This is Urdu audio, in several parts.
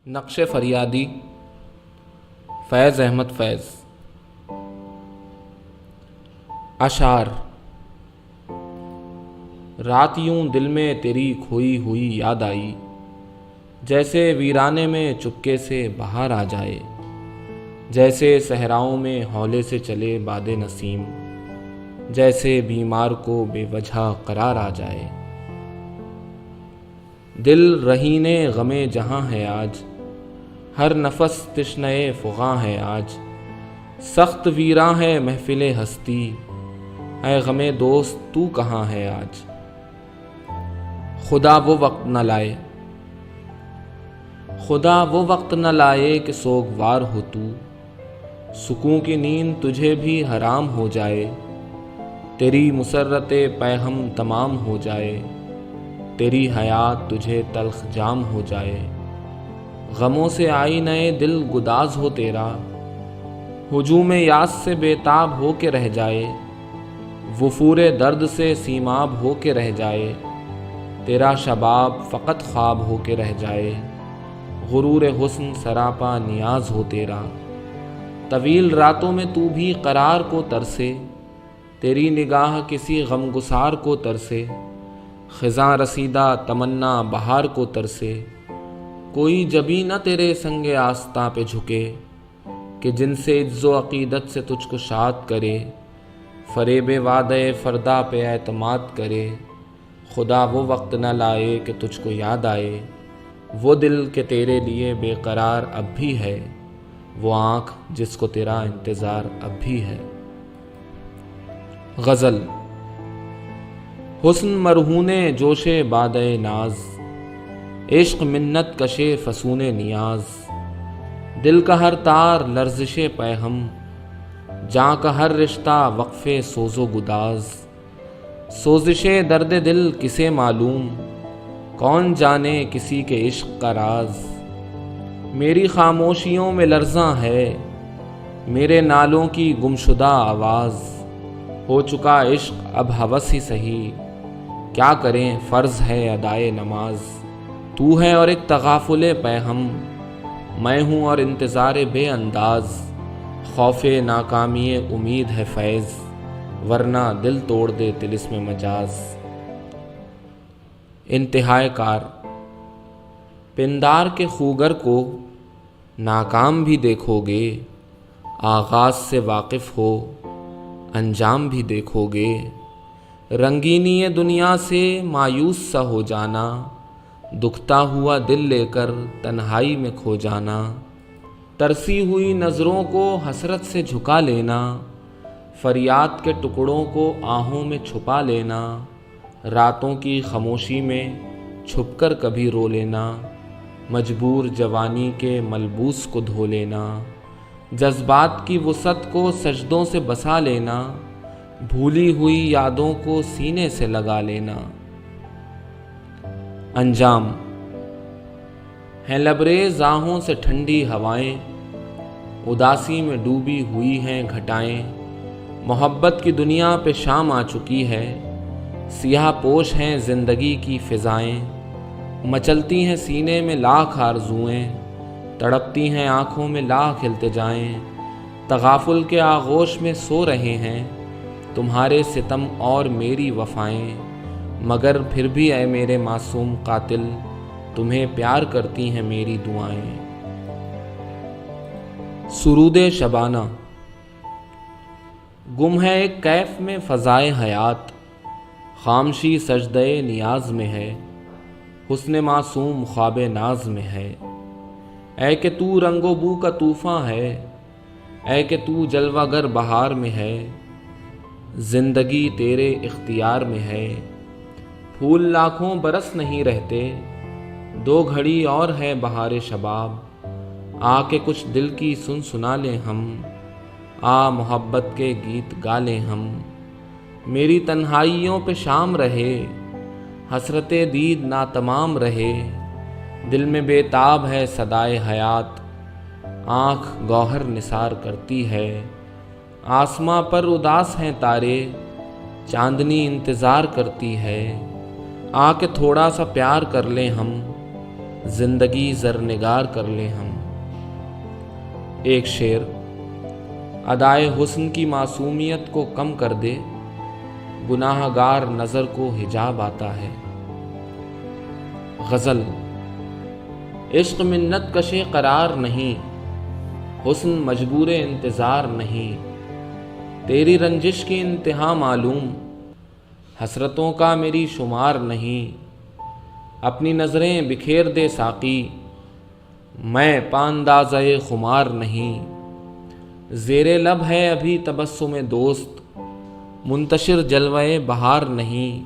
نقش فریادی فیض احمد فیض۔ اشعار۔ رات یوں دل میں تیری کھوئی ہوئی یاد آئی، جیسے ویرانے میں چپکے سے بہار آ جائے، جیسے صحراؤں میں ہولے سے چلے باد نسیم، جیسے بیمار کو بے وجہ قرار آ جائے۔ دل رہین غم جہاں ہے آج، ہر نفس تشنہ فغاں ہے آج، سخت ویراں ہے محفل ہستی، اے غم دوست تو کہاں ہے آج۔ خدا وہ وقت نہ لائے، خدا وہ وقت نہ لائے کہ سوگوار ہو تو، سکون کی نیند تجھے بھی حرام ہو جائے، تیری مسرت پیہم تمام ہو جائے، تیری حیات تجھے تلخ جام ہو جائے۔ غموں سے آئی نئے دل گداز ہو تیرا، ہجوم یاس سے بے تاب ہو کے رہ جائے، وفور درد سے سیماب ہو کے رہ جائے، تیرا شباب فقط خواب ہو کے رہ جائے، غرور حسن سراپا نیاز ہو تیرا۔ طویل راتوں میں تو بھی قرار کو ترسے، تیری نگاہ کسی غمگسار کو ترسے، خزاں رسیدہ تمنا بہار کو ترسے، کوئی جبیں نہ تیرے سنگ آستاں پہ جھکے، کہ جن سے عجز و عقیدت سے تجھ کو شاد کرے، فریب وعدہ فردا پہ اعتماد کرے۔ خدا وہ وقت نہ لائے کہ تجھ کو یاد آئے، وہ دل کہ تیرے لیے بے قرار اب بھی ہے، وہ آنکھ جس کو تیرا انتظار اب بھی ہے۔ غزل۔ حسن مرہون جوش بادِ ناز، عشق منت کشے فسون نیاز، دل کا ہر تار لرزش پیہم، جاں کا ہر رشتہ وقف سوز و گداز، سوزش درد دل کسے معلوم، کون جانے کسی کے عشق کا راز۔ میری خاموشیوں میں لرزاں ہے، میرے نالوں کی گمشدہ آواز، ہو چکا عشق اب ہوس ہی سہی، کیا کریں فرض ہے ادائے نماز۔ تو ہے اور ایک تغافل پیہم، میں ہوں اور انتظار بے انداز، خوف ناکامی امید ہے فیض، ورنہ دل توڑ دے طلسم مجاز۔ انتہائے کار۔ پندار کے خوگر کو ناکام بھی دیکھو گے، آغاز سے واقف ہو انجام بھی دیکھو گے، رنگینی دنیا سے مایوس سا ہو جانا، دکھتا ہوا دل لے کر تنہائی میں کھو جانا، ترسی ہوئی نظروں کو حسرت سے جھکا لینا، فریاد کے ٹکڑوں کو آہوں میں چھپا لینا، راتوں کی خاموشی میں چھپ کر کبھی رو لینا، مجبور جوانی کے ملبوس کو دھو لینا، جذبات کی وسعت کو سجدوں سے بسا لینا، بھولی ہوئی یادوں کو سینے سے لگا لینا۔ انجام۔ ہیں لبریز آہوں سے ٹھنڈی ہوائیں، اداسی میں ڈوبی ہوئی ہیں گھٹائیں، محبت کی دنیا پہ شام آ چکی ہے، سیاہ پوش ہیں زندگی کی فضائیں، مچلتی ہیں سینے میں لاکھ آرزوئیں، تڑپتی ہیں آنکھوں میں لاکھ التجائیں، تغافل کے آغوش میں سو رہے ہیں تمہارے ستم اور میری وفائیں، مگر پھر بھی اے میرے معصوم قاتل، تمہیں پیار کرتی ہیں میری دعائیں۔ سرود شبانہ۔ گم ہے ایک کیف میں فضائے حیات، خامشی سجدہ نیاز میں ہے، حسن معصوم خواب ناز میں ہے، اے کہ تو رنگ و بو کا طوفاں ہے، اے کہ تو جلوہ گر بہار میں ہے، زندگی تیرے اختیار میں ہے، پھول لاکھوں برس نہیں رہتے، دو گھڑی اور ہے بہار شباب، آ کے کچھ دل کی سنا لیں ہم، آ محبت کے گیت گا لیں ہم، میری تنہائیوں پہ شام رہے، حسرت دید ناتمام رہے، دل میں بے تاب ہے صدائے حیات، آنکھ گوہر نثار کرتی ہے، آسماں پر اداس ہیں تارے، چاندنی انتظار کرتی ہے، آ کے تھوڑا سا پیار کر لیں ہم، زندگی زرنگار کر لیں ہم۔ ایک شعر ادائے حسن کی معصومیت کو کم کر دے، گناہ گار نظر کو حجاب آتا ہے۔ غزل عشق منت کشے قرار نہیں، حسن مجبور انتظار نہیں، تیری رنجش کی انتہا معلوم، حسرتوں کا میری شمار نہیں۔ اپنی نظریں بکھیر دے ساقی، میں پاندازہ خمار نہیں۔ زیر لب ہے ابھی تبسم دوست، منتشر جلوہ بہار نہیں۔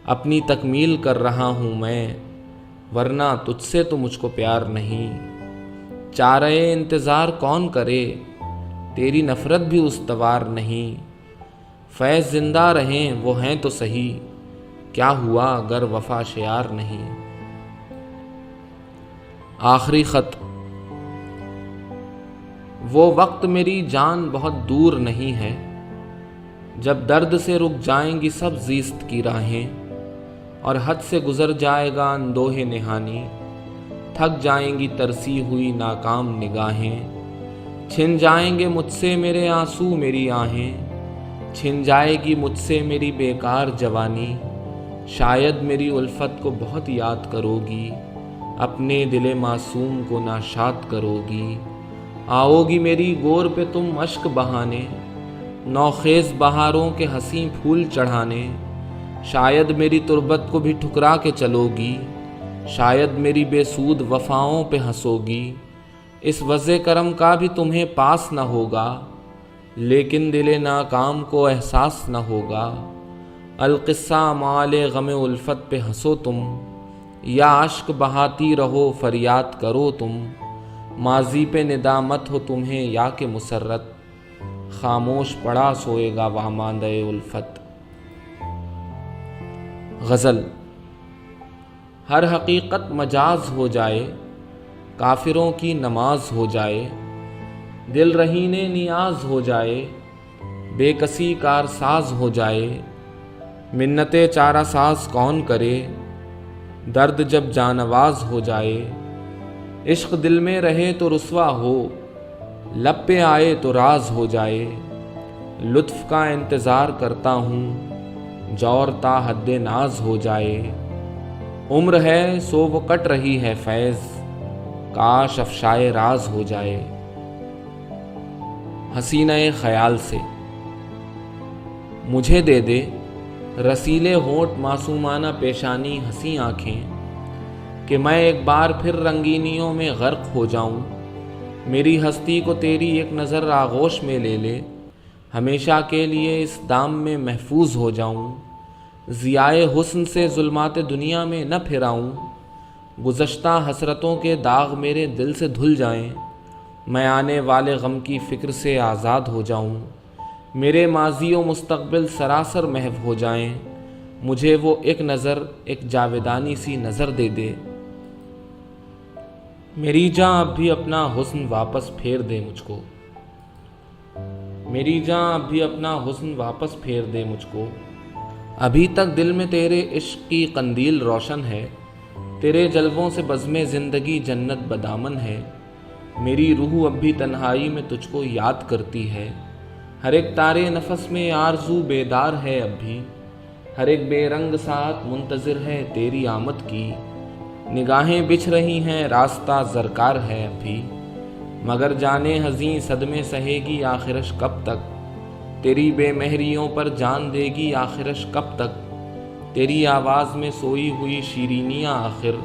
اپنی تکمیل کر رہا ہوں میں، ورنہ تجھ سے تو مجھ کو پیار نہیں۔ چارہ انتظار کون کرے، تیری نفرت بھی استوار نہیں۔ فیض زندہ رہیں وہ ہیں تو سہی، کیا ہوا گر وفا شیار نہیں۔ آخری خط وہ وقت میری جان بہت دور نہیں ہے، جب درد سے رک جائیں گی سب زیست کی راہیں، اور حد سے گزر جائے گا اندوہ نہانی، تھک جائیں گی ترسی ہوئی ناکام نگاہیں۔ چھن جائیں گے مجھ سے میرے آنسو میری آہیں، چھن جائے گی مجھ سے میری بیکار جوانی۔ شاید میری الفت کو بہت یاد کرو گی، اپنے دل معصوم کو ناشاد کرو گی۔ آؤ گی میری گور پہ تم اشک بہانے، نوخیز بہاروں کے حسین پھول چڑھانے۔ شاید میری تربت کو بھی ٹھکرا کے چلو گی، شاید میری بے سود وفاؤں پہ ہنسو گی۔ اس وضع کرم کا بھی تمہیں پاس نہ ہوگا، لیکن دل ناکام کو احساس نہ ہوگا۔ القصہ مال غم الفت پہ ہنسو تم، یا اشک بہاتی رہو فریاد کرو تم۔ ماضی پہ ندامت ہو تمہیں یا کہ مسرت، خاموش پڑا سوئے گا واماندہ الفت۔ غزل ہر حقیقت مجاز ہو جائے، کافروں کی نماز ہو جائے، دل رہین نیاز ہو جائے، بے کسی کارساز ہو جائے۔ منت چارہ ساز کون کرے، درد جب جانواز ہو جائے۔ عشق دل میں رہے تو رسوا ہو، لب پہ آئے تو راز ہو جائے۔ لطف کا انتظار کرتا ہوں، جور تا حد ناز ہو جائے۔ عمر ہے سو وہ کٹ رہی ہے فیض، کاش افشائے راز ہو جائے۔ حسینہ خیال سے مجھے دے دے رسیلے ہونٹ معصومانہ پیشانی ہنسی آنکھیں، کہ میں ایک بار پھر رنگینیوں میں غرق ہو جاؤں۔ میری ہستی کو تیری ایک نظر آغوش میں لے لے، ہمیشہ کے لیے اس دام میں محفوظ ہو جاؤں۔ ضیائے حسن سے ظلمات دنیا میں نہ پھراؤں، گزشتہ حسرتوں کے داغ میرے دل سے دھل جائیں۔ میں آنے والے غم کی فکر سے آزاد ہو جاؤں، میرے ماضی و مستقبل سراسر محو ہو جائیں۔ مجھے وہ ایک نظر، ایک جاویدانی سی نظر دے دے۔ میری جاں اب بھی اپنا حسن واپس پھیر دے مجھ کو، میری جاں اب بھی اپنا حسن واپس پھیر دے مجھ کو۔ ابھی تک دل میں تیرے عشق کی قندیل روشن ہے، تیرے جلووں سے بزم زندگی جنت بدامن ہے۔ میری روح اب بھی تنہائی میں تجھ کو یاد کرتی ہے، ہر ایک تارے نفس میں آرزو بیدار ہے اب بھی، ہر ایک بے رنگ ساعت منتظر ہے تیری آمد کی۔ نگاہیں بچھ رہی ہیں راستہ زرکار ہے اب بھی، مگر جانے حزیں صدمے سہے گی آخرش کب تک۔ تیری بے مہریوں پر جان دے گی آخرش کب تک، تیری آواز میں سوئی ہوئی شیرینیاں آخر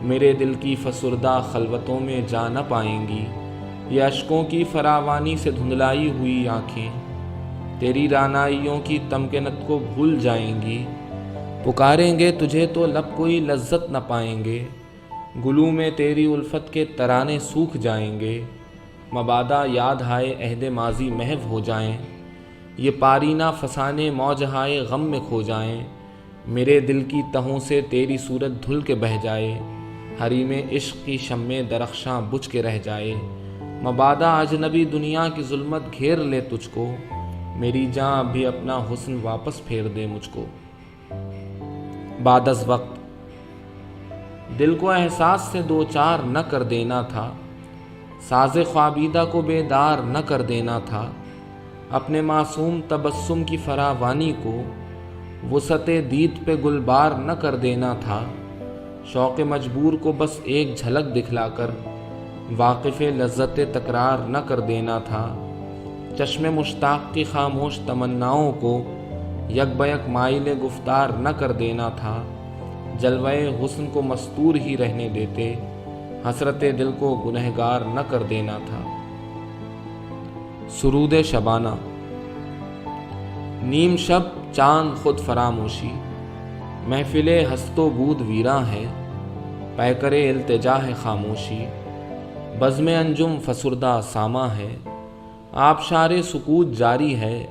میرے دل کی فسردہ خلوتوں میں جا نہ پائیں گی۔ یہ اشکوں کی فراوانی سے دھندلائی ہوئی آنکھیں تیری رعنائیوں کی تمکنت کو بھول جائیں گی۔ پکاریں گے تجھے تو لب کوئی لذت نہ پائیں گے، گلو میں تیری الفت کے ترانے سوکھ جائیں گے۔ مبادا یاد ہائے عہد ماضی محو ہو جائیں، یہ پارینہ فسانے موج ہائے غم میں کھو جائیں۔ میرے دل کی تہوں سے تیری صورت دھل کے بہہ جائے، حریم عشق کی شمع درخشاں بجھ کے رہ جائے۔ مبادا اجنبی دنیا کی ظلمت گھیر لے تجھ کو، میری جاں اب بھی اپنا حسن واپس پھیر دے مجھ کو۔ بعد از وقت دل کو احساس سے دو چار نہ کر دینا تھا، ساز خوابیدہ کو بیدار نہ کر دینا تھا، اپنے معصوم تبسم کی فراوانی کو وسعت دید پہ گلبار نہ کر دینا تھا، شوق مجبور کو بس ایک جھلک دکھلا کر واقف لذت تکرار نہ کر دینا تھا، چشم مشتاق کی خاموش تمناؤں کو یک بیک مائل گفتار نہ کر دینا تھا، جلوہ حسن کو مستور ہی رہنے دیتے، حسرت دل کو گنہگار نہ کر دینا تھا۔ سرود شبانہ۔ نیم شب چاند خود فراموشی، محفل ہست و بود ویراں ہے، پیکر التجا ہے خاموشی، بزم انجم فسردہ ساماں ہے، آبشار سکوت جاری ہے،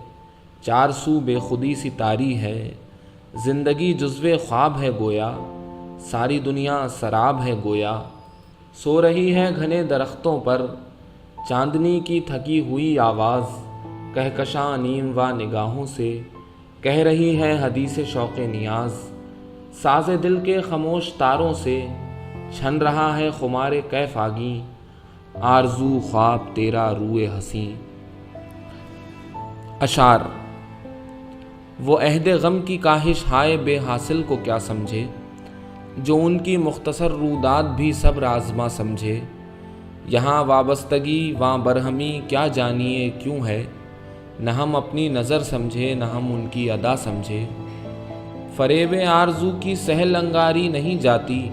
چار سو بے خودی سی طاری ہے، زندگی جزو خواب ہے گویا، ساری دنیا سراب ہے گویا، سو رہی ہے گھنے درختوں پر چاندنی کی تھکی ہوئی آواز، کہکشاں نیم و نگاہوں سے کہہ رہی ہے حدیث شوق نیاز، ساز دل کے خاموش تاروں سے چھن رہا ہے خمار کیف آگیں، آرزو خواب تیرا روئے حسیں۔ اشعار۔ وہ عہد غم کی کاہش ہائے بے حاصل کو کیا سمجھے، جو ان کی مختصر رودات بھی صبر آزما سمجھے، یہاں وابستگی وہاں برہمی کیا جانیے کیوں ہے، نہ ہم اپنی نظر سمجھے نہ ہم ان کی ادا سمجھے، فریب آرزو کی سہل انگاری نہیں جاتی،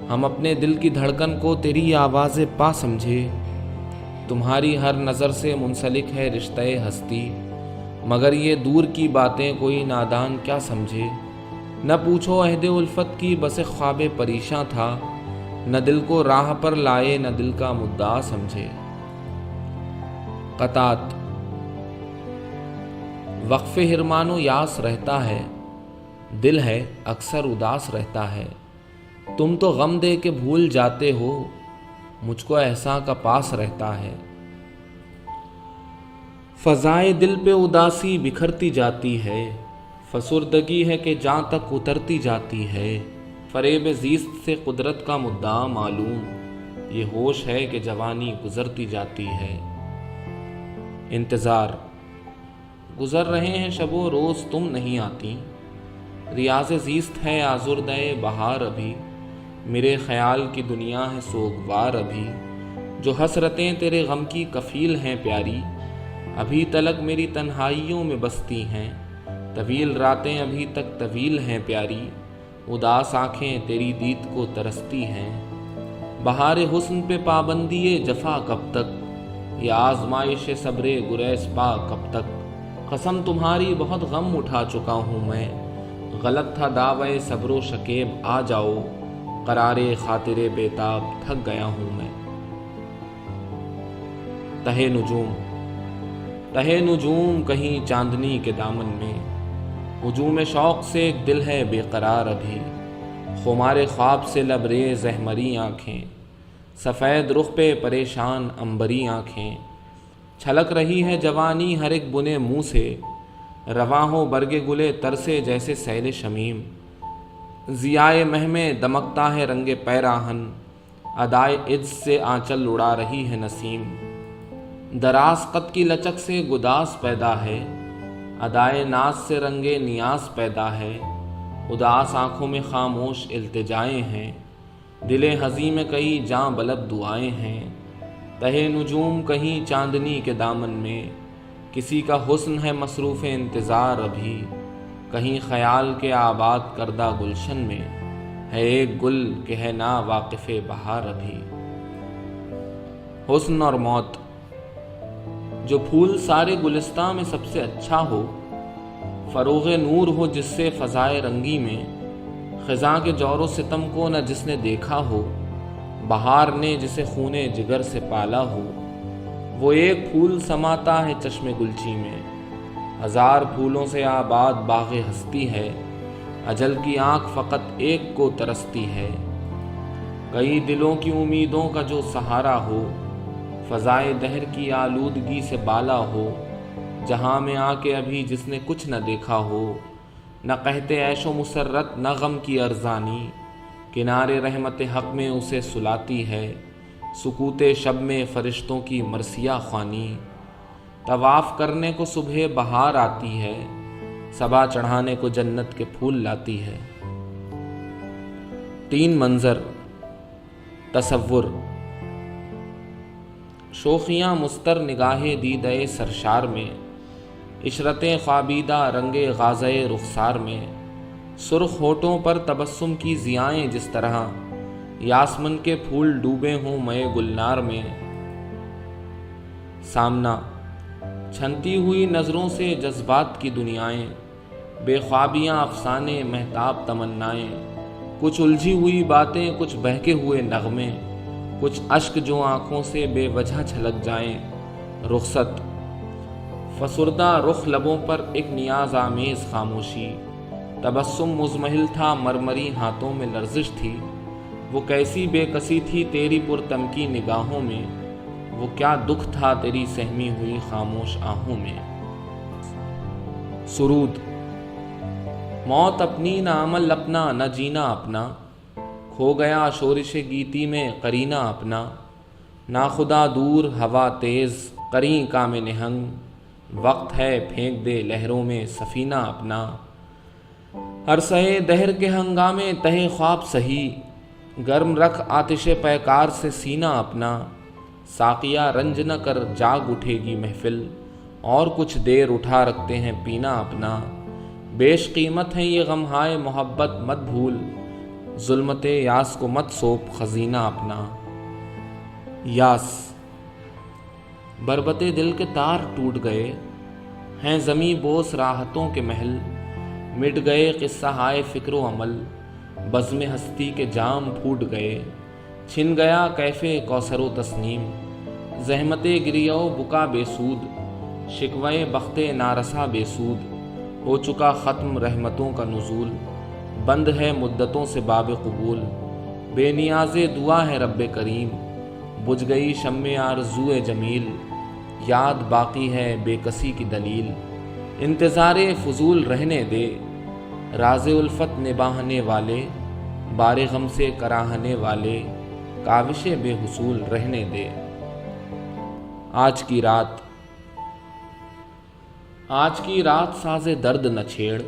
ہم اپنے دل کی دھڑکن کو تیری آواز پا سمجھے، تمہاری ہر نظر سے منسلک ہے رشتہ ہستی، مگر یہ دور کی باتیں کوئی نادان کیا سمجھے، نہ پوچھو عہد الفت کی بس خواب پریشاں تھا، نہ دل کو راہ پر لائے نہ دل کا مدعا سمجھے۔ قطعات۔ وقف حرمان و یاس رہتا ہے، دل ہے اکثر اداس رہتا ہے، تم تو غم دے کے بھول جاتے ہو، مجھ کو احساں کا پاس رہتا ہے، فضائے دل پہ اداسی بکھرتی جاتی ہے، فسردگی ہے کہ جہاں تک اترتی جاتی ہے، فریب زیست سے قدرت کا مدعا معلوم، یہ ہوش ہے کہ جوانی گزرتی جاتی ہے۔ انتظار۔ گزر رہے ہیں شب و روز تم نہیں آتی، ریاض زیست ہے آزردہ بہار ابھی، میرے خیال کی دنیا ہے سوگوار ابھی، جو حسرتیں تیرے غم کی کفیل ہیں پیاری، ابھی تلک میری تنہائیوں میں بستی ہیں، طویل راتیں ابھی تک طویل ہیں پیاری، اداس آنکھیں تیری دید کو ترستی ہیں، بہار حسن پہ پابندی جفا کب تک، یہ آزمائش صبر گریز پا کب تک، قسم تمہاری بہت غم اٹھا چکا ہوں میں، غلط تھا دعوی صبر و شکیب آ جاؤ، قرار خاطر بیتاب تھک گیا ہوں میں۔ تہہ نجوم۔ تہہ نجوم کہیں چاندنی کے دامن میں، ہجوم شوق سے ایک دل ہے بے قرار ابھی، خمار خواب سے لبریز احمری آنکھیں، سفید رخ پہ پریشان عنبری آنکھیں، چھلک رہی ہے جوانی ہر ایک بنے منہ سے، رواں ہو برگ گلے ترسے جیسے سیل شمیم، ضیائے مہ میں دمکتا ہے رنگ پیراہن، ادائے عز سے آنچل اڑا رہی ہے نسیم، دراز قد کی لچک سے گداس پیدا ہے، ادائے ناز سے رنگ نیاز پیدا ہے، اداس آنکھوں میں خاموش التجائیں ہیں، دل ہضی میں کئی جاں بلب دعائیں ہیں، تہہ نجوم کہیں چاندنی کے دامن میں، کسی کا حسن ہے مصروف انتظار ابھی، کہیں خیال کے آباد کردہ گلشن میں ہے ایک گل کہ ہے نا واقف بہار ابھی۔ حسن اور موت۔ جو پھول سارے گلستاں میں سب سے اچھا ہو، فروغ نور ہو جس سے فضائے رنگی میں، خزاں کے جور و ستم کو نہ جس نے دیکھا ہو، بہار نے جسے خون جگر سے پالا ہو، وہ ایک پھول سماتا ہے چشم گلچی میں، ہزار پھولوں سے آباد باغ ہستی ہے، اجل کی آنکھ فقط ایک کو ترستی ہے، کئی دلوں کی امیدوں کا جو سہارا ہو، فضائے دہر کی آلودگی سے بالا ہو، جہاں میں آ کے ابھی جس نے کچھ نہ دیکھا ہو، نہ قحط عیش و مسرت نہ غم کی ارزانی، کنارے رحمت حق میں اسے سلاتی ہے، سکوت شب میں فرشتوں کی مرثیہ خوانی، طواف کرنے کو صبح بہار آتی ہے، صبا چڑھانے کو جنت کے پھول لاتی ہے۔ 3 منظر تصور۔ شوخیاں مستر نگاہ دیدہ سرشار میں، عشرتیں خوابیدہ رنگ غازۂ رخسار میں، سرخ ہونٹوں پر تبسم کی ضیائیں جس طرح یاسمن کے پھول ڈوبے ہوں مے گلنار میں۔ سامنا چھنتی ہوئی نظروں سے جذبات کی دنیائیں، بے خوابیاں افسانے مہتاب تمنائیں، کچھ الجھی ہوئی باتیں، کچھ بہکے ہوئے نغمے، کچھ اشک جو آنکھوں سے بے وجہ چھلک جائیں۔ رخصت فسردہ رخ لبوں پر ایک نیاز آمیز خاموشی، تبسم مزمحل تھا مرمری ہاتھوں میں لرزش تھی، وہ کیسی بے کسی تھی تیری پرتمکی نگاہوں میں، وہ کیا دکھ تھا تیری سہمی ہوئی خاموش آہوں میں۔ سرود۔ موت اپنی نہ عمل اپنا، نہ جینا اپنا، کھو گیا شورش گیتی میں قرینہ اپنا، ناخدا دور ہوا تیز قریں کام نہنگ، وقت ہے پھینک دے لہروں میں سفینہ اپنا۔ عرصۂ دہر کے ہنگامے تہے خواب سہی، گرم رکھ آتش پیکار سے سینہ اپنا، ساقیہ رنج نہ کر جاگ اٹھے گی محفل، اور کچھ دیر اٹھا رکھتے ہیں پینا اپنا۔ بیش قیمت ہے یہ غمہائے محبت مت بھول، ظلمت یاس کو مت سونپ خزینہ اپنا۔ یاس۔ بربتے دل کے تار ٹوٹ گئے ہیں، زمیں بوس راحتوں کے محل، مٹ گئے قصہ ہائے فکر و عمل، بزم ہستی کے جام پھوٹ گئے، چھن گیا کیف کوثر و تسنیم، زحمت گریہ و بکا بے سود، شکوے بخت نارسا بے سود، ہو چکا ختم رحمتوں کا نزول، بند ہے مدتوں سے باب قبول، بے نیاز دعا ہے رب کریم، بجھ گئی شمع آرزو جمیل، یاد باقی ہے بے کسی کی دلیل، انتظار فضول رہنے دے، راز الفت نباہنے والے، بار غم سے کراہنے والے، کاوش بے حصول رہنے دے۔ آج کی رات۔ آج کی رات ساز درد نہ چھیڑ،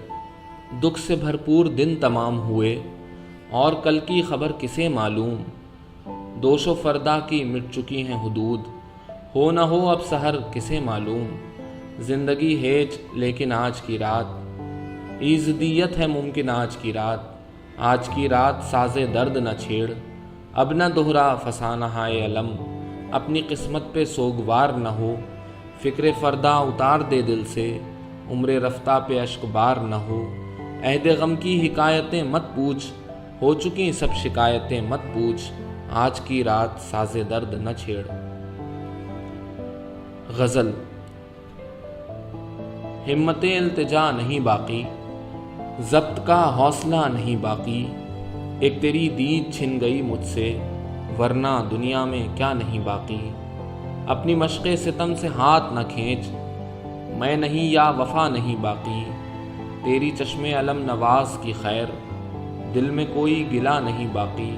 دکھ سے بھرپور دن تمام ہوئے، اور کل کی خبر کسے معلوم، دوش و فردا کی مٹ چکی ہیں حدود، ہو نہ ہو اب سحر کسے معلوم، زندگی ہیج لیکن آج کی رات، ایزدیت ہے ممکن آج کی رات، آج کی رات ساز درد نہ چھیڑ، اب نہ دہرا فسانہ ہائے علم، اپنی قسمت پہ سوگوار نہ ہو، فکر فردا اتار دے دل سے، عمر رفتہ پہ اشک بار نہ ہو، عہد غم کی حکایتیں مت پوچھ، ہو چکی سب شکایتیں مت پوچھ، آج کی رات ساز درد نہ چھیڑ۔ غزل۔ ہمت التجا نہیں باقی، ضبط کا حوصلہ نہیں باقی، ایک تیری دید چھن گئی مجھ سے، ورنہ دنیا میں کیا نہیں باقی، اپنی مشق ستم سے ہاتھ نہ کھینچ، میں نہیں یا وفا نہیں باقی، تیری چشم علم نواز کی خیر، دل میں کوئی گلہ نہیں باقی،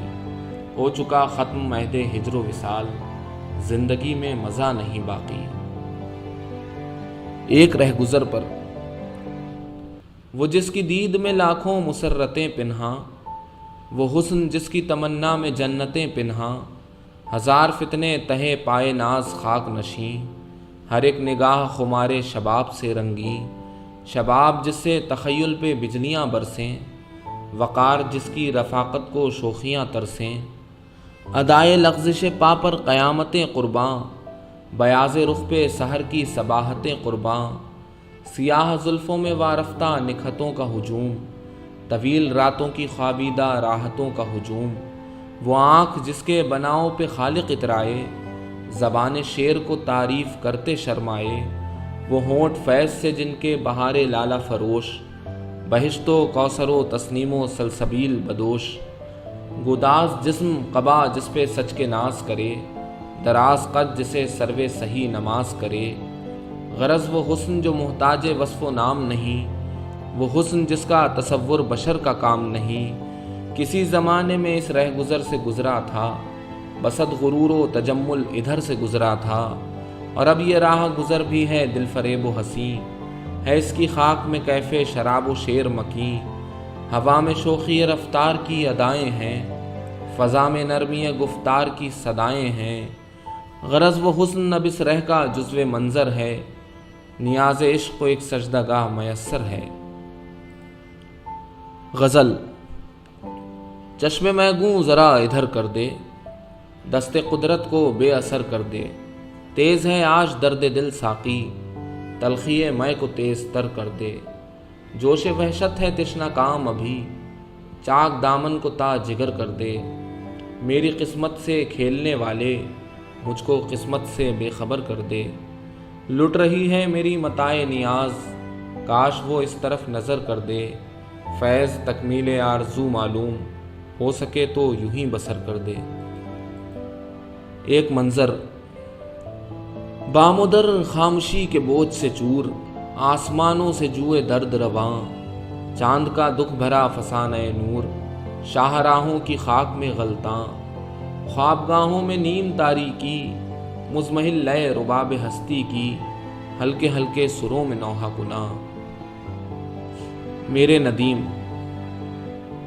ہو چکا ختم عہد ہجر و وصال، زندگی میں مزہ نہیں باقی۔ ایک رہگزر پر۔ وہ جس کی دید میں لاکھوں مسرتیں پنہاں، وہ حسن جس کی تمنا میں جنتیں پنہاں، ہزار فتنے تہے پائے ناز خاک نشیں، ہر ایک نگاہ خمار شباب سے رنگیں، شباب جس سے تخیل پہ بجلیاں برسیں، وقار جس کی رفاقت کو شوخیاں ترسیں، ادائے لغزش پا پر قیامتیں قرباں، بیاض رخ پہ سحر کی صباحتیں قرباں، سیاہ زلفوں میں وارفتہ نکھتوں کا ہجوم، طویل راتوں کی خوابیدہ راحتوں کا ہجوم، وہ آنکھ جس کے بناؤ پہ خالق اترائے، زبان شعر کو تعریف کرتے شرمائے، وہ ہونٹ فیض سے جن کے بہار لالا فروش، بہشت و کوثر و تسنیم و سلسبیل بدوش، گداز جسم قبا جس پہ سچ کے ناز کرے، دراز قد جسے سروے صحیح نماز کرے، غرض وہ حسن جو محتاج وصف و نام نہیں، وہ حسن جس کا تصور بشر کا کام نہیں، کسی زمانے میں اس رہ گزر سے گزرا تھا، بسط غرور و تجمل ادھر سے گزرا تھا، اور اب یہ راہ گزر بھی ہے دل فریب و حسیں، ہے اس کی خاک میں کیف شراب و شیر مکیں، ہوا میں شوخی رفتار کی ادائیں ہیں، فضا میں نرمی گفتار کی صدائیں ہیں، غرض و حسن اب اس رہ کا جزو منظر ہے، نیاز عشق کو ایک سجدہ گاہ میسر ہے۔ غزل۔ چشم میگوں ذرا ادھر کر دے، دست قدرت کو بے اثر کر دے، تیز ہے آج درد دل ساقی، تلخی میں کو تیز تر کر دے، جوش وحشت ہے تشنا کام ابھی، چاک دامن کو تا جگر کر دے، میری قسمت سے کھیلنے والے مجھ کو قسمت سے بے خبر کر دے، لٹ رہی ہے میری متاع نیاز، کاش وہ اس طرف نظر کر دے، فیض تکمیل آرزو معلوم، ہو سکے تو یوں ہی بسر کر دے۔ ایک منظر۔ بام و در خاموشی کے بوجھ سے چور، آسمانوں سے جوئے درد رواں، چاند کا دکھ بھرا فسانہ نور، شاہراہوں کی خاک میں غلطاں، خوابگاہوں میں نیم تاریکی، مزمحل لئے رباب ہستی کی، ہلکے ہلکے سروں میں نوحہ کنا۔ میرے ندیم۔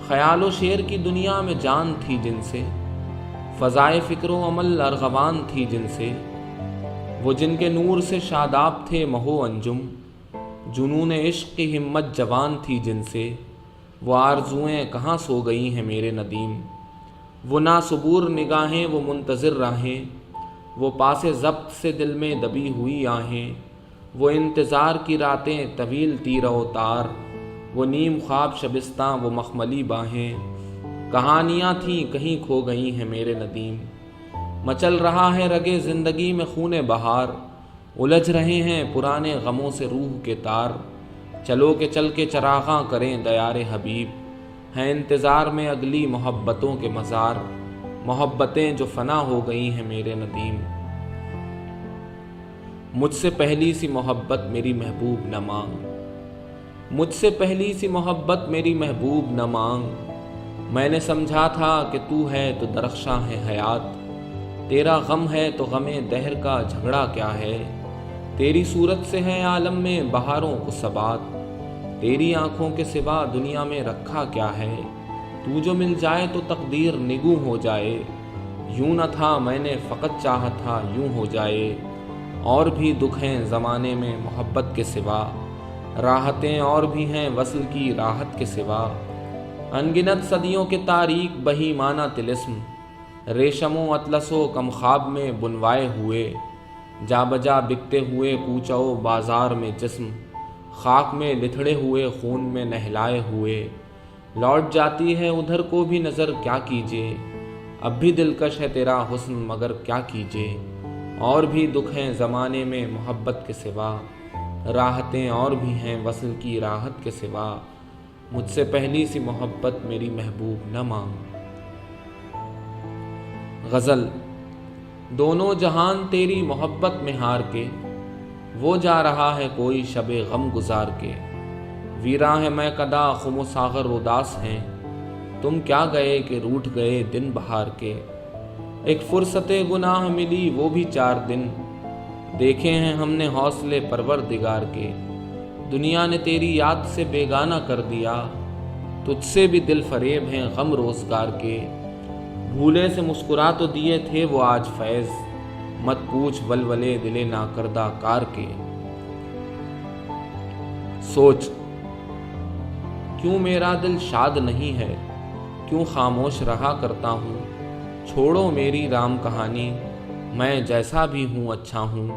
خیال و شعر کی دنیا میں جان تھی جن سے، فضائے فکر و عمل ارغوان تھی جن سے، وہ جن کے نور سے شاداب تھے مہو انجم، جنون عشق کی ہمت جوان تھی جن سے، وہ آرزوئیں کہاں سو گئی ہیں میرے ندیم، وہ ناصبور نگاہیں وہ منتظر راہیں، وہ پاس ضبط سے دل میں دبی ہوئی آہیں، وہ انتظار کی راتیں طویل تیرہ و تار، وہ نیم خواب شبستاں وہ مخملی باہیں، کہانیاں تھیں کہیں کھو گئی ہیں میرے ندیم، مچل رہا ہے رگے زندگی میں خون بہار، الجھ رہے ہیں پرانے غموں سے روح کے تار، چلو کہ چل کے چراغاں کریں دیار حبیب، ہیں انتظار میں اگلی محبتوں کے مزار، محبتیں جو فنا ہو گئی ہیں میرے ندیم۔ مجھ سے پہلی سی محبت میری محبوب نہ مانگ، مجھ سے پہلی سی محبت میری محبوب نہ مانگ، میں نے سمجھا تھا کہ تو ہے تو درخشاں ہے حیات، تیرا غم ہے تو غم دہر کا جھگڑا کیا ہے، تیری صورت سے ہے عالم میں بہاروں کو ثبات، تیری آنکھوں کے سوا دنیا میں رکھا کیا ہے، تو جو مل جائے تو تقدیر نگوں ہو جائے، یوں نہ تھا میں نے فقط چاہا تھا یوں ہو جائے، اور بھی دکھ ہیں زمانے میں محبت کے سوا، راحتیں اور بھی ہیں وصل کی راحت کے سوا، انگنت صدیوں کے تاریک بہیمانہ طلسم، ریشم و اطلس و کم خواب میں بنوائے ہوئے، جا بجا بکتے ہوئے کوچہ و بازار میں جسم، خاک میں لتھڑے ہوئے خون میں نہلائے ہوئے، لوٹ جاتی ہے ادھر کو بھی نظر کیا کیجے، اب بھی دلکش ہے تیرا حسن مگر کیا کیجے، اور بھی دکھ ہیں زمانے میں محبت کے سوا، راحتیں اور بھی ہیں وصل کی راحت کے سوا، مجھ سے پہلی سی محبت میری محبوب نہ مانگ۔ غزل۔ دونوں جہان تیری محبت میں ہار کے، وہ جا رہا ہے کوئی شب غم گزار کے، ویراں ہے میں کدا خم و ساغر اداس ہیں، تم کیا گئے کہ روٹھ گئے دن بہار کے، ایک فرصت گناہ ملی وہ بھی 4 دن، دیکھے ہیں ہم نے حوصلے پروردگار کے، دنیا نے تیری یاد سے بیگانہ کر دیا، تجھ سے بھی دل فریب ہیں غم روزگار کے، بھولے سے مسکرا تو دیے تھے وہ آج فیض، مت پوچھ ولولے دل ناکردہ کار کے۔ سوچ۔ کیوں میرا دل شاد نہیں ہے، کیوں خاموش رہا کرتا ہوں، چھوڑو میری رام کہانی، میں جیسا بھی ہوں اچھا ہوں،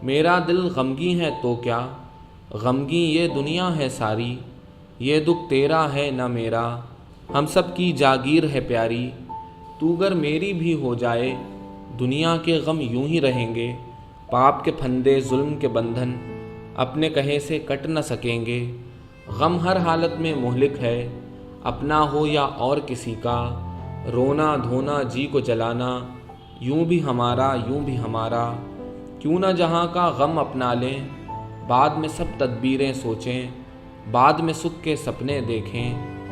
میرا دل غمگین ہے تو کیا، غمگین یہ دنیا ہے ساری، یہ دکھ تیرا ہے نہ میرا، ہم سب کی جاگیر ہے پیاری، تو گر میری بھی ہو جائے، دنیا کے غم یوں ہی رہیں گے، پاپ کے پھندے ظلم کے بندھن اپنے کہے سے کٹ نہ سکیں گے، غم ہر حالت میں مہلک ہے، اپنا ہو یا اور کسی کا، رونا دھونا جی کو جلانا، یوں بھی ہمارا یوں بھی ہمارا، کیوں نہ جہاں کا غم اپنا لیں، بعد میں سب تدبیریں سوچیں، بعد میں سکھ کے سپنے دیکھیں،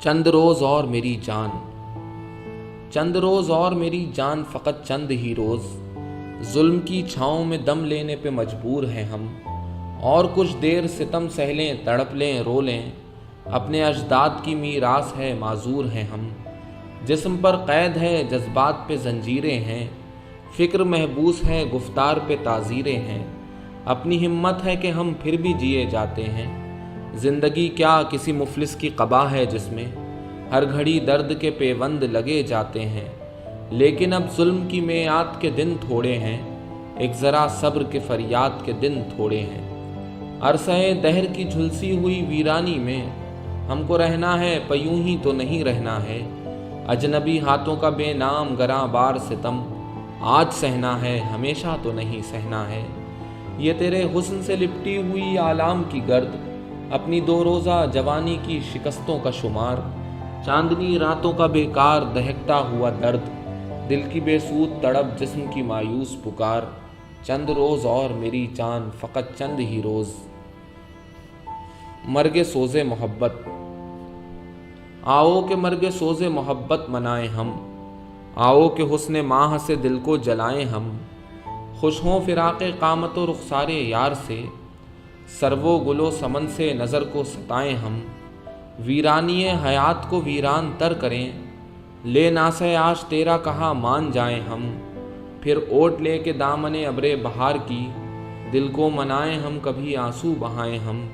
چند روز اور میری جان، چند روز اور میری جان، فقط چند ہی روز، ظلم کی چھاؤں میں دم لینے پہ مجبور ہیں ہم، اور کچھ دیر ستم سہ لیں، تڑپ لیں، رو لیں، اپنے اجداد کی میراث ہے، معذور ہیں ہم، جسم پر قید ہے، جذبات پہ زنجیریں ہیں، فکر محبوس ہے، گفتار پہ تعزیریں ہیں، اپنی ہمت ہے کہ ہم پھر بھی جیے جاتے ہیں، زندگی کیا کسی مفلس کی قبا ہے جس میں ہر گھڑی درد کے پیوند لگے جاتے ہیں، لیکن اب ظلم کی میعاد کے دن تھوڑے ہیں، ایک ذرا صبر کے فریاد کے دن تھوڑے ہیں، عرصہ دہر کی جھلسی ہوئی ویرانی میں ہم کو رہنا ہے، پیوں ہی تو نہیں رہنا ہے، اجنبی ہاتھوں کا بے نام گراں بار ستم آج سہنا ہے، ہمیشہ تو نہیں سہنا ہے، یہ تیرے حسن سے لپٹی ہوئی آلام کی گرد، اپنی 2 روزہ جوانی کی شکستوں کا شمار، چاندنی راتوں کا بیکار دہکتا ہوا درد، دل کی بے سود تڑپ، جسم کی مایوس پکار، چند روز اور میری جان، فقط چند ہی روز۔ مرگ سوز محبت، آؤ کہ مرگ سوز محبت منائیں ہم، آؤ کہ حسن ماہ سے دل کو جلائیں ہم، خوش ہوں فراق قامت و رخسار یار سے، سرو و گل و سمن سے نظر کو ستائیں ہم، ویرانی حیات کو ویران تر کریں، لے ناسے آج تیرا کہا مان جائیں ہم، پھر اوٹ لے کے دامن ابر بہار کی، دل کو منائیں ہم، کبھی آنسو بہائیں ہم،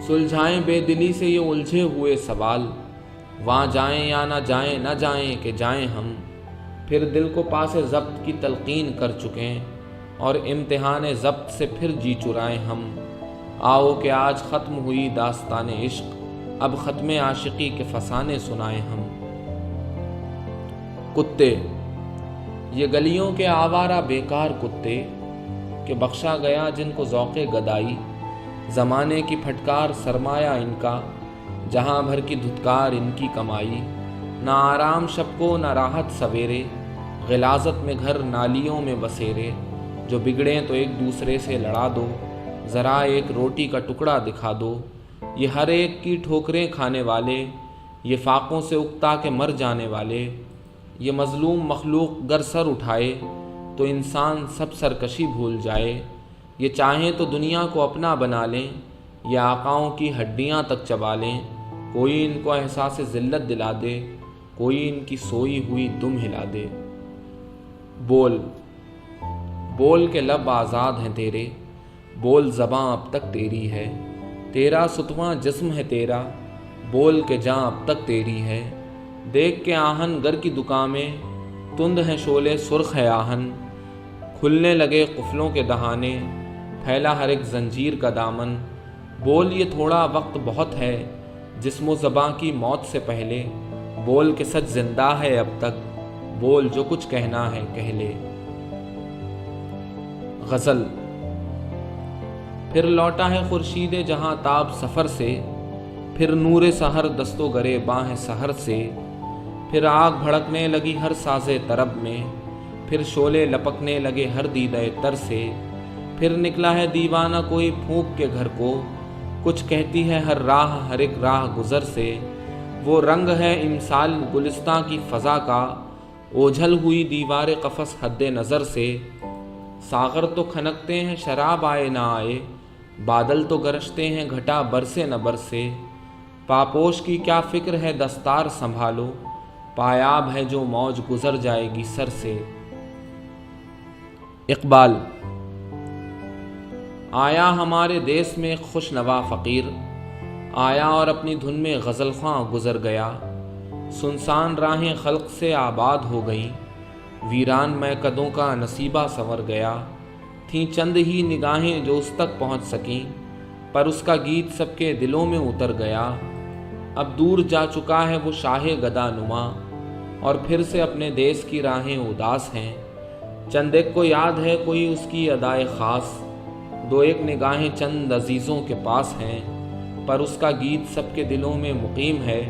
سلجھائیں بے دلی سے یہ الجھے ہوئے سوال، وہاں جائیں یا نہ جائیں، نہ جائیں کہ جائیں ہم، پھر دل کو پاس ضبط کی تلقین کر چکیں، اور امتحان ضبط سے پھر جی چرائیں ہم، آؤ کہ آج ختم ہوئی داستان عشق، اب ختم عاشقی کے فسانے سنائیں ہم۔ کتے، یہ گلیوں کے آوارہ بیکار کتے کہ بخشا گیا جن کو ذوق گدائی، زمانے کی پھٹکار سرمایہ ان کا، جہاں بھر کی دھتکار ان کی کمائی، نہ آرام شب کو نہ راحت سویرے، غلاظت میں گھر نالیوں میں بسیرے، جو بگڑیں تو ایک دوسرے سے لڑا دو، ذرا ایک روٹی کا ٹکڑا دکھا دو، یہ ہر ایک کی ٹھوکریں کھانے والے، یہ فاقوں سے اکتا کے مر جانے والے، یہ مظلوم مخلوق گر سر اٹھائے تو انسان سب سرکشی بھول جائے، یہ چاہیں تو دنیا کو اپنا بنا لیں، یا آقاؤں کی ہڈیاں تک چبا لیں، کوئی ان کو احساس ذلت دلا دے، کوئی ان کی سوئی ہوئی دم ہلا دے۔ بول، بول کے لب آزاد ہیں تیرے، بول زباں اب تک تیری ہے، تیرا ستواں جسم ہے تیرا، بول کے جاں اب تک تیری ہے، دیکھ کے آہن گر کی دکان میں تند ہیں شعلے سرخ ہے آہن، کھلنے لگے قفلوں کے دہانے، پھیلا ہر ایک زنجیر کا دامن، بول یہ تھوڑا وقت بہت ہے، جسم و زباں کی موت سے پہلے، بول کے سچ زندہ ہے اب تک، بول جو کچھ کہنا ہے کہہ لے۔ غزل، پھر لوٹا ہے خورشید جہاں تاب سفر سے، پھر نور سحر دست و گرے باں سحر سے، پھر آگ بھڑکنے لگی ہر ساز طرب میں، پھر شعلے لپکنے لگے ہر دیدہ تر سے، پھر نکلا ہے دیوانہ کوئی پھونک کے گھر کو، کچھ کہتی ہے ہر راہ ہر ایک راہ گزر سے، وہ رنگ ہے امسال گلستاں کی فضا کا، اوجھل ہوئی دیوار قفس حد نظر سے، ساغر تو کھنکتے ہیں شراب آئے نہ آئے، بادل تو گرجتے ہیں گھٹا برسے نہ برسے، پاپوش کی کیا فکر ہے دستار سنبھالو، پایاب ہے جو موج گزر جائے گی سر سے۔ اقبال، آیا ہمارے دیس میں ایک خوش نوا فقیر، آیا اور اپنی دھن میں غزل خواں گزر گیا، سنسان راہیں خلق سے آباد ہو گئیں، ویران میکدوں کا نصیبہ سنور گیا، تھیں چند ہی نگاہیں جو اس تک پہنچ سکیں، پر اس کا گیت سب کے دلوں میں اتر گیا، اب دور جا چکا ہے وہ شاہ گدا نما، اور پھر سے اپنے دیس کی راہیں اداس ہیں، چند ایک کو یاد ہے کوئی اس کی ادائے خاص، دو ایک نگاہیں چند عزیزوں کے پاس ہیں، پر اس کا گیت سب کے دلوں میں مقیم ہے،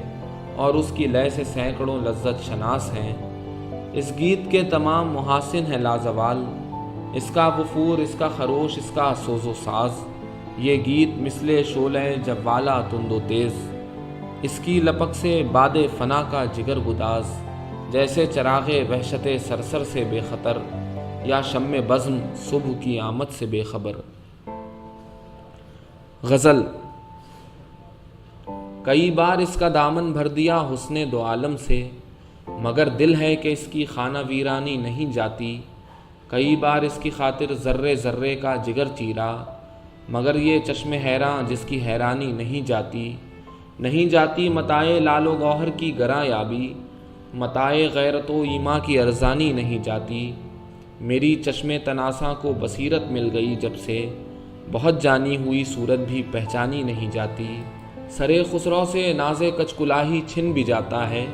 اور اس کی لے سے سینکڑوں لذت شناس ہیں، اس گیت کے تمام محاسن ہیں لازوال، اس کا وفور، اس کا خروش، اس کا سوز و ساز، یہ گیت مثل شعلہ جوالا تند و تیز، اس کی لپک سے باد فنا کا جگر گداز، جیسے چراغ وحشت سرسر سے بے خطر یا شم بزم صبح کی آمد سے بے خبر۔ غزل۔ کئی بار اس کا دامن بھر دیا حسن دو عالم سے، مگر دل ہے کہ اس کی خانہ ویرانی نہیں جاتی۔ کئی بار اس کی خاطر ذرے ذرے کا جگر چیرا، مگر یہ چشم حیراں جس کی حیرانی نہیں جاتی۔ نہیں جاتی متاع لال و گوہر کی گراں یابی، متاع غیرت و ایما کی ارزانی نہیں جاتی۔ میری چشم تناساں کو بصیرت مل گئی جب سے، بہت جانی ہوئی صورت بھی پہچانی نہیں جاتی۔ سرے خسرو سے ناز کچ کلاہی چھن بھی جاتا ہے،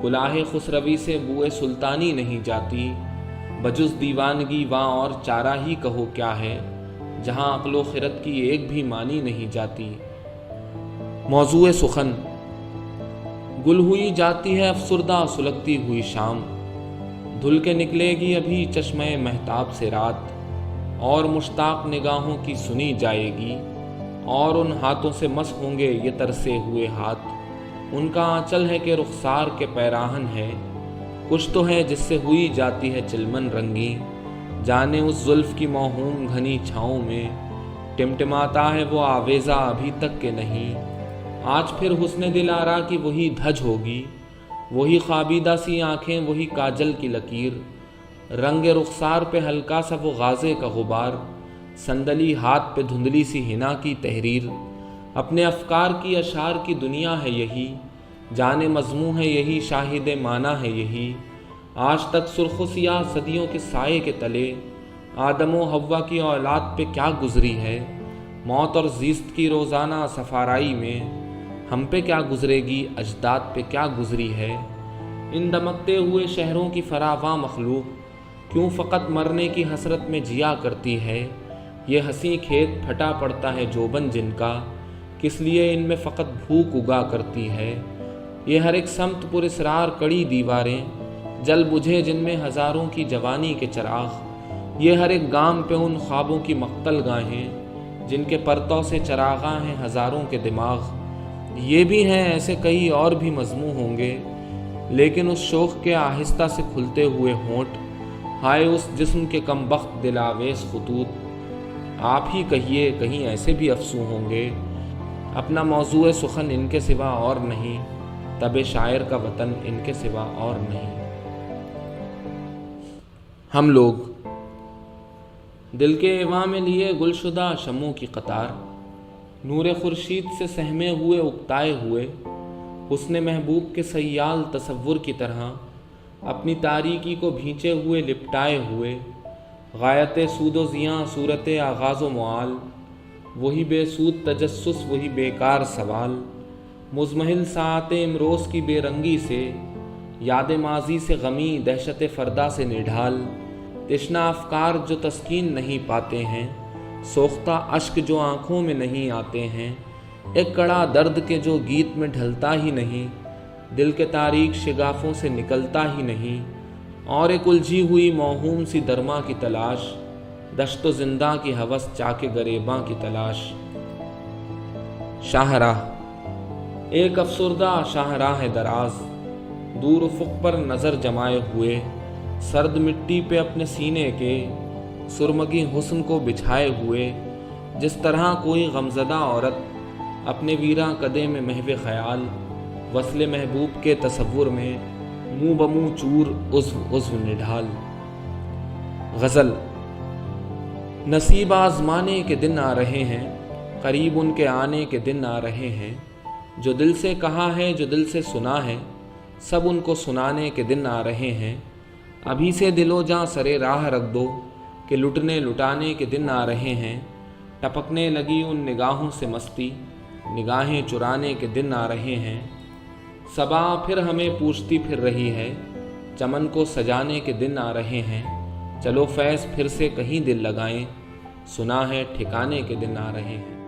کلاہ خسروی سے بوئے سلطانی نہیں جاتی۔ بجز دیوانگی واں اور چارہ ہی کہو کیا ہے، جہاں عقل و خرد کی ایک بھی مانی نہیں جاتی۔ موضوع سخن۔ گل ہوئی جاتی ہے افسردہ سلگتی ہوئی شام، دھل کے نکلے گی ابھی چشمہ مہتاب سے رات، اور مشتاق نگاہوں کی سنی جائے گی، اور ان ہاتھوں سے مس ہوں گے یہ ترسے ہوئے ہاتھ۔ ان کا آنچل ہے کہ رخسار کے پیراہن ہے، کچھ تو ہے جس سے ہوئی جاتی ہے چلمن رنگی۔ جانے اس زلف کی موہوم گھنی چھاؤں میں، ٹمٹماتا ہے وہ آویزہ ابھی تک کہ نہیں۔ آج پھر حسن دل آرا کی وہی دھج ہوگی، وہی خوابیدہ سی آنکھیں، وہی کاجل کی لکیر، رنگ رخسار پہ ہلکا سا وہ غازے کا غبار، صندلی ہاتھ پہ دھندلی سی حنا کی تحریر۔ اپنے افکار کی اشعار کی دنیا ہے یہی، جانے مضموں ہے یہی، شاہد معنی ہے یہی۔ آج تک سرخ و سیاہ صدیوں کے سائے کے تلے، آدم و حوا کی اولاد پہ کیا گزری ہے، موت اور زیست کی روزانہ سفارائی میں ہم پہ کیا گزرے گی، اجداد پہ کیا گزری ہے۔ ان دمکتے ہوئے شہروں کی فراواں مخلوق کیوں فقط مرنے کی حسرت میں جیا کرتی ہے۔ یہ حسین کھیت پھٹا پڑتا ہے جوبن جن کا، کس لیے ان میں فقط بھوک اگا کرتی ہے۔ یہ ہر ایک سمت پر اسرار کڑی دیواریں جل بجھے جن میں ہزاروں کی جوانی کے چراغ، یہ ہر ایک گام پہ ان خوابوں کی مقتل گاہیں جن کے پرتوں سے چراغاں ہیں ہزاروں کے دماغ۔ یہ بھی ہیں ایسے کئی اور بھی مضموں ہوں گے، لیکن اس شوق کے آہستہ سے کھلتے ہوئے ہونٹ، ہائے اس جسم کے کم بخت دلاویز خطوط، آپ ہی کہیے کہیں ایسے بھی افسوں ہوں گے۔ اپنا موضوع سخن ان کے سوا اور نہیں، طب شاعر کا وطن ان کے سوا اور نہیں۔ ہم لوگ۔ دل کے ایواں میں لیے گلشدہ شموں کی قطار، نور خورشید سے سہمے ہوئے اکتائے ہوئے، حسن محبوب کے سیال تصور کی طرح اپنی تاریکی کو بھینچے ہوئے لپٹائے ہوئے، غایت سود و زیاں صورت آغاز و معال، وہی بے سود تجسس وہی بیکار سوال، مزمحل ساعت امروز کی بے رنگی سے، یاد ماضی سے غمی دہشت فردا سے نڈھال، تشنا افکار جو تسکین نہیں پاتے ہیں، سوختہ اشک جو آنکھوں میں نہیں آتے ہیں، ایک کڑا درد کے جو گیت میں ڈھلتا ہی نہیں، دل کے تاریک شگافوں سے نکلتا ہی نہیں، اور ایک الجھی ہوئی موہوم سی درما کی تلاش، دشت و زندہ کی ہوس چاک گریباں کی تلاش۔ شاہراہ۔ ایک افسردہ شاہراہ دراز، دور افق پر نظر جمائے ہوئے، سرد مٹی پہ اپنے سینے کے سرمگی حسن کو بچھائے ہوئے، جس طرح کوئی غمزدہ عورت اپنے ویراں قدے میں محو خیال، وصل محبوب کے تصور میں منہ بمنہ چور عضو نڈھال۔ غزل۔ نصیب آزمانے کے دن آ رہے ہیں، قریب ان کے آنے کے دن آ رہے ہیں، جو دل سے کہا ہے جو دل سے سنا ہے، سب ان کو سنانے کے دن آ رہے ہیں۔ ابھی سے دل و جاں سرے راہ رکھ دو کہ لٹنے لٹانے کے دن آ رہے ہیں، ٹپکنے لگی ان نگاہوں سے مستی، نگاہیں چرانے کے دن آ رہے ہیں۔ صبا پھر ہمیں پوچھتی پھر رہی ہے، چمن کو سجانے کے دن آ رہے ہیں، چلو فیض پھر سے کہیں دل لگائیں، سنا ہے ٹھکانے کے دن آ رہے ہیں۔